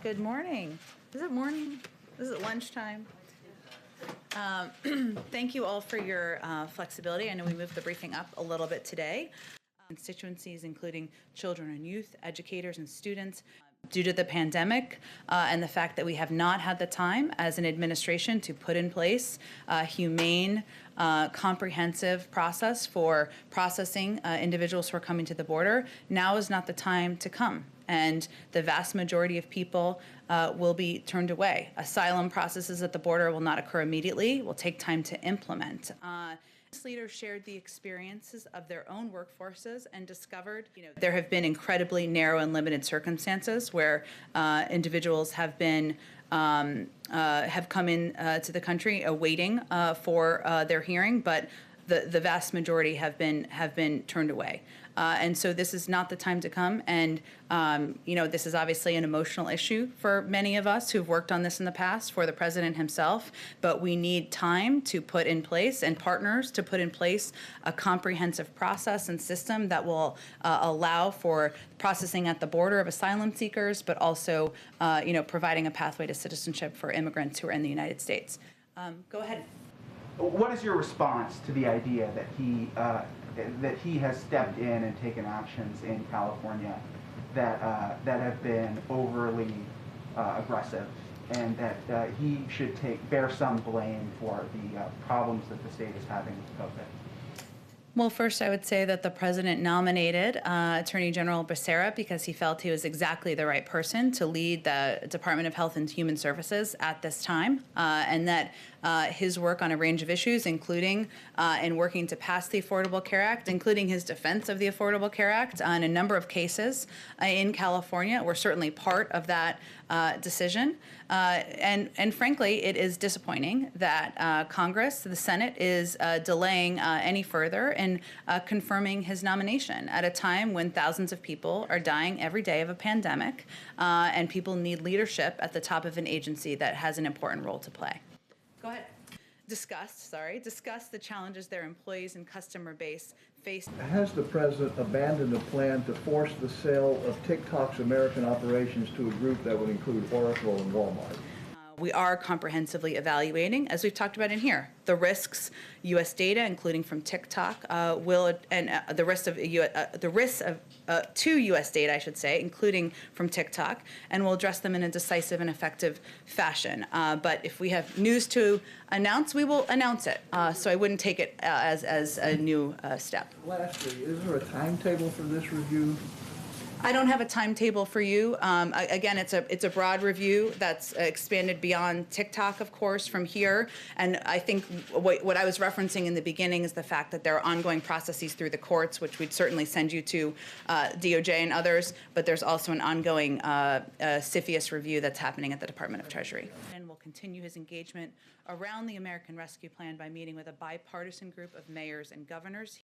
Good morning. Is it morning? Is it lunchtime? Thank you all for your flexibility. I know we moved the briefing up a little bit today. Constituencies, including children and youth, educators and students, due to the pandemic and the fact that we have not had the time as an administration to put in place a humane, comprehensive process for processing individuals who are coming to the border. Now is not the time to come. And the vast majority of people will be turned away. Asylum processes at the border will not occur immediately, will take time to implement. This leader shared the experiences of their own workforces and discovered, there have been incredibly narrow and limited circumstances where individuals have been have come in to the country awaiting for their hearing, but the vast majority have been turned away. And so this is not the time to come. And, this is obviously an emotional issue for many of us who've worked on this in the past, for the president himself. But we need time to put in place and partners to put in place a comprehensive process and system that will allow for processing at the border of asylum seekers, but also, providing a pathway to citizenship for immigrants who are in the United States. Go ahead. What is your response to the idea that he has stepped in and taken actions in California that have been overly aggressive, and that he should bear some blame for the problems that the state is having with COVID? Well, first, I would say that the president nominated Attorney General Becerra because he felt he was exactly the right person to lead the Department of Health and Human Services at this time, and that his work on a range of issues, including in working to pass the Affordable Care Act, including his defense of the Affordable Care Act on a number of cases in California, were certainly part of that decision. And frankly, it is disappointing that Congress, the Senate, is delaying any further in confirming his nomination at a time when thousands of people are dying every day of a pandemic, and people need leadership at the top of an agency that has an important role to play. Go ahead. Discuss the challenges their employees and customer base face. Has the president abandoned a plan to force the sale of TikTok's American operations to a group that would include Oracle and Walmart? We are comprehensively evaluating, as we've talked about in here, the risks U.S. data, including from TikTok, the risks to U.S. data, I should say, including from TikTok, and we'll address them in a decisive and effective fashion. But if we have news to announce, we will announce it. So I wouldn't take it as a new step. Lastly, is there a timetable for this review? I don't have a timetable for you. Again, it's a broad review that's expanded beyond TikTok, of course, from here. And I think what I was referencing in the beginning is the fact that there are ongoing processes through the courts, which we'd certainly send you to DOJ and others. But there's also an ongoing CFIUS review that's happening at the Department of Treasury. And will continue his engagement around the American Rescue Plan by meeting with a bipartisan group of mayors and governors.